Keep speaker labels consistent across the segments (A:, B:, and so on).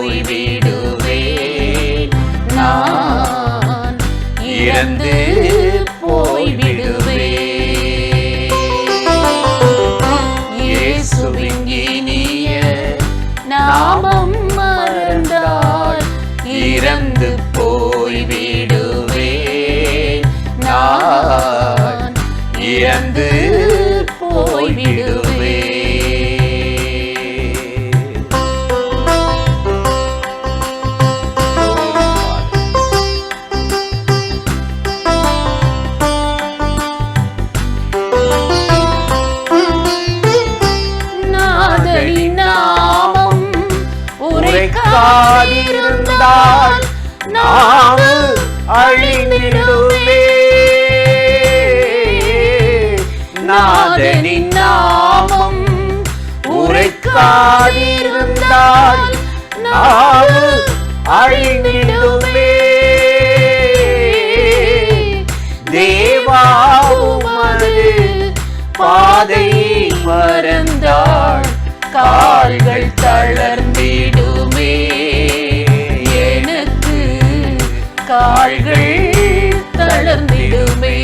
A: போய்விடுவேன், நான் இறந்து போய்விடுவேன். இயேசுவின் இனிய நாமம் மறந்தால் இறந்து போய்விடுவேன், நான் இறந்து போய்விடுவேன். நாதரின் நாமம் உரைக்காதிருந்தால் நாம் அழிந்திடுவே. நாதனின் நாமம் உரைக்காதிருந்தால் நாம் அழிந்திடுவே. தேவாவுமது பாதையை மறந்தாள் கால்கள் தளர்ந்திடுமே. எனக்கு கால்கள் தளர்ந்திடுமே.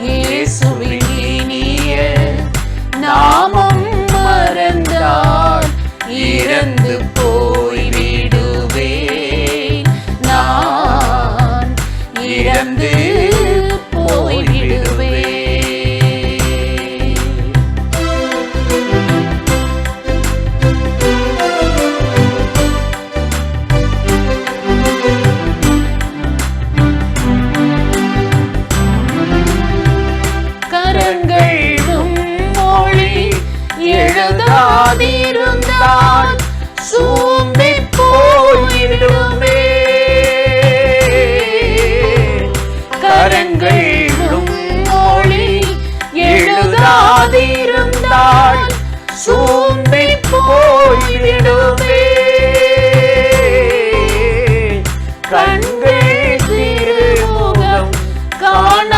A: இயேசுவின் இனிய நாமம் மறந்தால் இறந்து போய்விடுவேன், நான் இறந்து போய்விடுவேன். எழுதாதிருந்தால் சூம்பி போய்விடுமே. கரங்களும் மொழி எழுதாதிருந்தால் சூம்பி போய்விடுமே. கண்கள் திருமுகம் காணாதிருந்தால்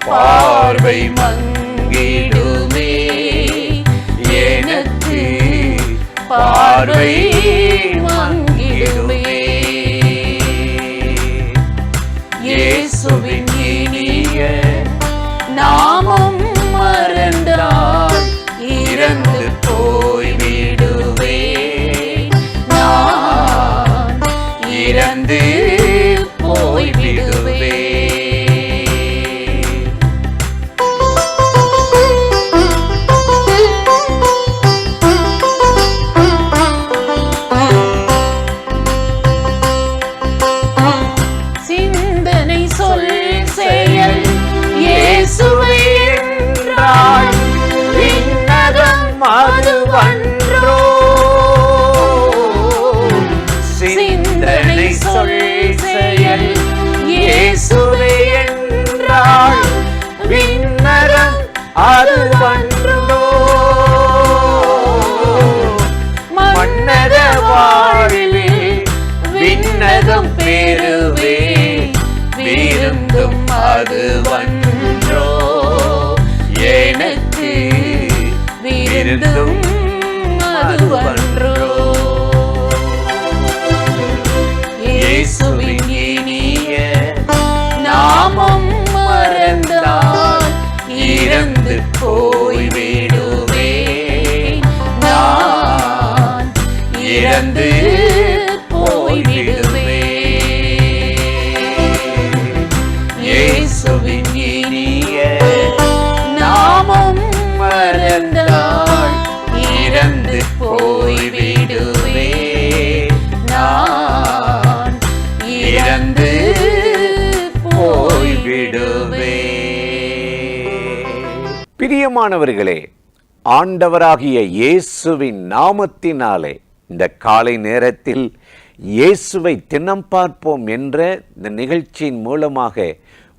A: பார்வை மங்கிடுமே. எனக்கு பார்வை மங்கிடுமே. இயேசுவின் இனிய நாமம் மறந்தால் இறந்து போய்விடுவேன், நான் இறந்து போய்விடுவேன். சிந்தனை சொல் செயல் இயேசுவே என்றால் விண்ணகம் அது வன்றோ. மன்னத வாழ்வில் விண்ணகம் பெறுவே, விருந்தும் அது வன்றோ. எனக்கு விருந்தும் அதுவன்றோ. இயேசுவின் இனிய நாமம் மறந்தால் இறந்து போய்விடுவேன், நான் இறந்து போய்விடுவேன். இயேசுவின் இனிய நாமம் மறந்தால் இறந்து போய்விடுவேன், நான் இறந்து போய்விடுவேன்.
B: பிரியமானவர்களே, ஆண்டவராகிய இயேசுவின் நாமத்தினாலே இந்த காலை நேரத்தில் இயேசுவை தினம் பார்ப்போம் என்ற இந்த நிகழ்ச்சியின் மூலமாக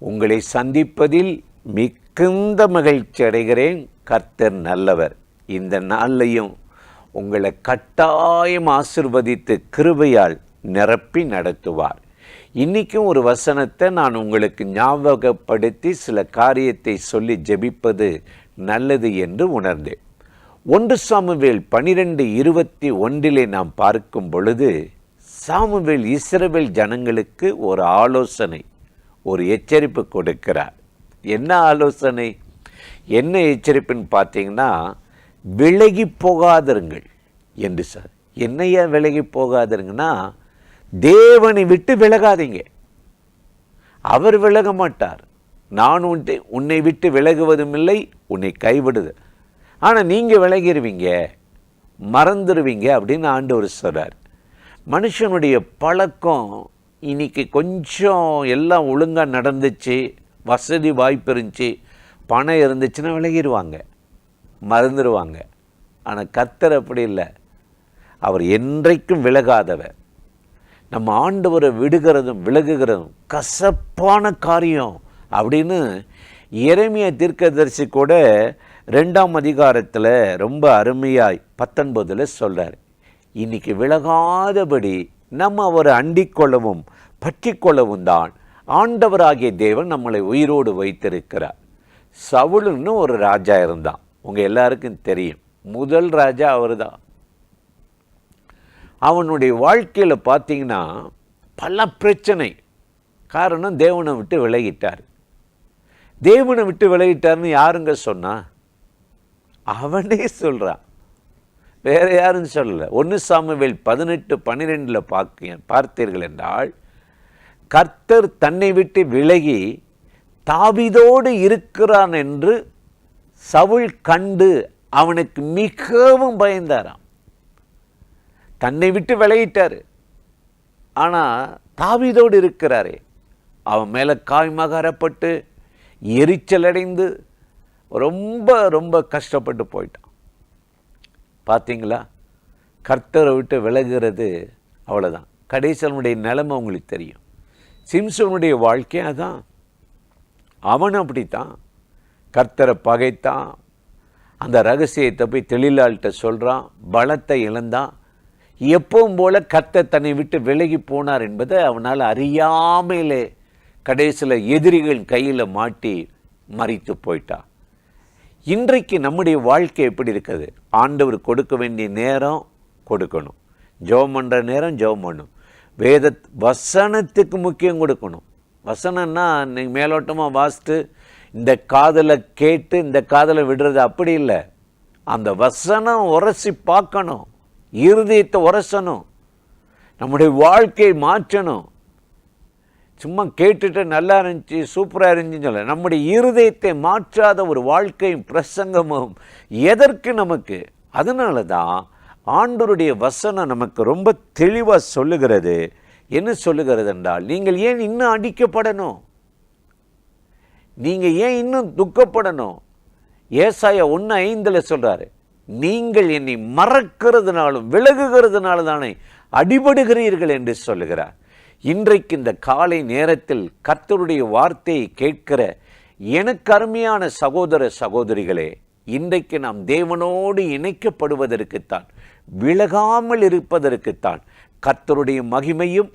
B: உங்களை சந்திப்பதில் மிகுந்த மகிழ்ச்சி அடைகிறேன். கர்த்தர் நல்லவர். இந்த நாளையும் உங்களை கட்டாயம் ஆசிர்வதித்து கிருபையால் நிரப்பி நடத்துவார். இன்றைக்கும் ஒரு வசனத்தை நான் உங்களுக்கு ஞாபகப்படுத்தி சில காரியத்தை சொல்லி ஜெபிப்பது நல்லது என்று உணர்ந்தேன். 1 சாமுவேல் 12:21 நாம் பார்க்கும் பொழுது, சாமுவேல் இஸ்ரவேல் ஜனங்களுக்கு ஒரு ஆலோசனை, ஒரு எச்சரிப்பு கொடுக்கிறார். என்ன ஆலோசனை, என்ன எச்சரிப்புன்னு பார்த்தீங்கன்னா, விலகி போகாதிருங்கள் என்று சார். என்னையா விலகி போகாதிருங்கன்னா, தேவனை விட்டு விலகாதீங்க. அவர் விலக மாட்டார். நான் உன்னை விட்டு விலகுவதும் இல்லை, உன்னை கைவிடுது. ஆனால் நீங்கள் விலகிடுவீங்க, மறந்துடுவீங்க அப்படின்னு ஆண்டவர் சொல்கிறார். மனுஷனுடைய பழக்கம் இன்னைக்கு கொஞ்சம் எல்லாம் ஒழுங்காக நடந்துச்சு, வசதி வாய்ப்பு இருந்துச்சு, பணம் இருந்துச்சுன்னா விலகிடுவாங்க, மறந்துடுவாங்க. ஆனால் கர்த்தர் அப்படி இல்லை. அவர் என்றைக்கும் விலகாதவர். நம்ம ஆண்டவரை விடுகிறதும் விலகுகிறதும் கசப்பான காரியம் அப்படின்னு எரேமியா தீர்க்கதரிசி கூட 2ஆம் அதிகாரத்தில் ரொம்ப அருமையாய் 19 சொல்கிறார். இன்னைக்கு விலகாதபடி நம்ம அவரை அண்டிக் கொள்ளவும் பற்றி கொள்ளவும் தான் ஆண்டவராகிய தேவன் நம்மளை உயிரோடு வைத்திருக்கிறார். சவுலுன்னு ஒரு ராஜா இருந்தான், உங்கள் எல்லாருக்கும் தெரியும். முதல் ராஜா அவர் தான். அவனுடைய வாழ்க்கையில் பார்த்தீங்கன்னா பல பிரச்சனை. காரணம், தேவனை விட்டு விலகிட்டார். தேவனை விட்டு விலகிட்டார்னு யாருங்க சொன்னா? அவனே சொல்கிறான், வேற யாரும் சொல்லலை. 1 சாமுவேல் 18:12 பார்த்தீர்கள் என்றால், கர்த்தர் தன்னை விட்டு விலகி தாவீதோடு இருக்கிறான் என்று சவுல் கண்டு அவனுக்கு மிகவும் பயந்தாராம். தன்னை விட்டு விலகிட்டார், ஆனால் தாவீதோடு இருக்கிறாரே, அவன் மேலே காயமாக அறப்பட்டு எரிச்சல் அடைந்து ரொம்ப ரொம்ப கஷ்டப்பட்டு போயிட்டான். பார்த்தீங்களா, கர்த்தரை விட்டு விலகுறது அவ்வளோதான். கடைசனுடைய நிலைமை உங்களுக்கு தெரியும். சிம்சோனுடைய வாழ்க்கை அதான். அவன் அப்படித்தான், கர்த்தரை பகைத்தான், அந்த ரகசியத்தை போய் தெளிலாள்கிட்ட சொல்கிறான், பலத்தை இழந்தான். எப்பவும் போல கர்த்தர் தன்னை விட்டு விலகி போனார் என்பதை அவனால் அறியாமலே கடைசியில் எதிரிகள் கையில் மாட்டி மறித்து போயிட்டான். இன்றைக்கு நம்முடைய வாழ்க்கை எப்படி இருக்குது? ஆண்டவர் கொடுக்க வேண்டிய நேரம் கொடுக்கணும், ஜெபம் பண்ணுற நேரம் ஜெபம் பண்ணணும், வசனத்துக்கு முக்கியம் கொடுக்கணும். வசனம்னா நீங்கள் மேலோட்டமாக வாசித்து இந்த காதலை கேட்டு இந்த காதலை விடுறது அப்படி இல்லை. அந்த வசனம் உரசி பார்க்கணும், இருதயத்தை உரசணும், நம்முடைய வாழ்க்கையை மாற்றணும். சும்மா கேட்டுட்டு நல்லா இருந்துச்சு, சூப்பராக இருந்துச்சுன்னு சொல்ல, நம்முடைய இருதயத்தை மாற்றாத ஒரு வாழ்க்கையும் பிரசங்கமும் எதற்கு நமக்கு? அதனால தான் ஆண்டவருடைய வசனம் நமக்கு ரொம்ப தெளிவாக சொல்லுகிறது. என்ன சொல்லுகிறது என்றால், நீங்கள் ஏன் இன்னும் அடிக்கப்படணும்? நீங்கள் ஏன் இன்னும் துக்கப்படணும்? ஏசாயா 1:5 சொல்கிறாரு, நீங்கள் என்னை மறக்கிறதுனாலும் விலகுகிறதுனால தானே அடிபடுகிறீர்கள் என்று சொல்லுகிறார். இன்றைக்கு இந்த காலை நேரத்தில் கர்த்தருடைய வார்த்தையை கேட்கிற எனக்கு அருமையான சகோதர சகோதரிகளே, இன்றைக்கு நாம் தேவனோடு இணைக்கப்படுவதற்குத்தான், விலகாமல் இருப்பதற்குத்தான் கர்த்தருடைய மகிமையும்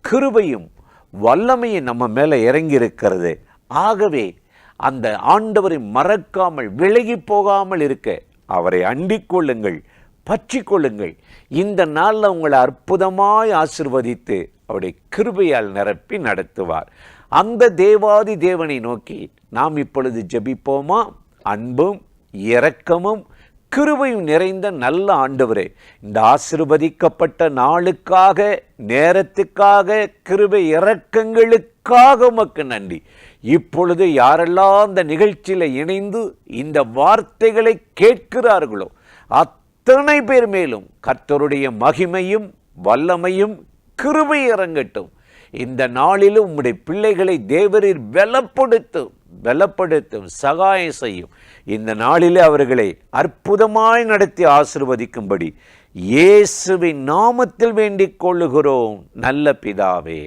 B: கிருபையும் வல்லமையும் நம்ம மேலே இறங்கி இருக்கிறது. ஆகவே அந்த ஆண்டவரை மறக்காமல் விலகி போகாமல் இருக்க அவரை அண்டிக் கொள்ளுங்கள், பற்றி கொள்ளுங்கள். இந்த நாளில் உங்களை அற்புதமாய் ஆசிர்வதித்து அவருடைய கிருபையால் நிரப்பி நடத்துவார். அந்த தேவாதி தேவனை நோக்கி நாம் இப்பொழுது ஜெபிப்போமா? அன்பும் இரக்கமும் கிருபையும் நிறைந்த நல்ல ஆண்டவரே, இந்த ஆசீர்வதிக்கப்பட்ட நாளுக்காக, நேரத்துக்காக, கிருபை இரக்கங்களுக்காக உமக்கு நன்றி. இப்பொழுது யாரெல்லாம் இந்த நிகழ்ச்சியில் இணைந்து இந்த வார்த்தைகளை கேட்கிறார்களோ அத்தனை பேர் மேலும் கர்த்தருடைய மகிமையும் வல்லமையும் கிருபை இறங்கட்டும். இந்த நாளிலும் உம்முடைய பிள்ளைகளை தேவரீர் பலப்படுத்தும் சகாயம் செய்யும். இந்த நாளிலே அவர்களை அற்புதமாய் நடத்தி ஆசீர்வதிக்கும்படி இயேசுவின் நாமத்தில் வேண்டிக் கொள்ளுகிறோம் நல்ல பிதாவே.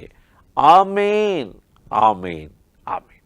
B: ஆமேன், ஆமேன், ஆமேன்.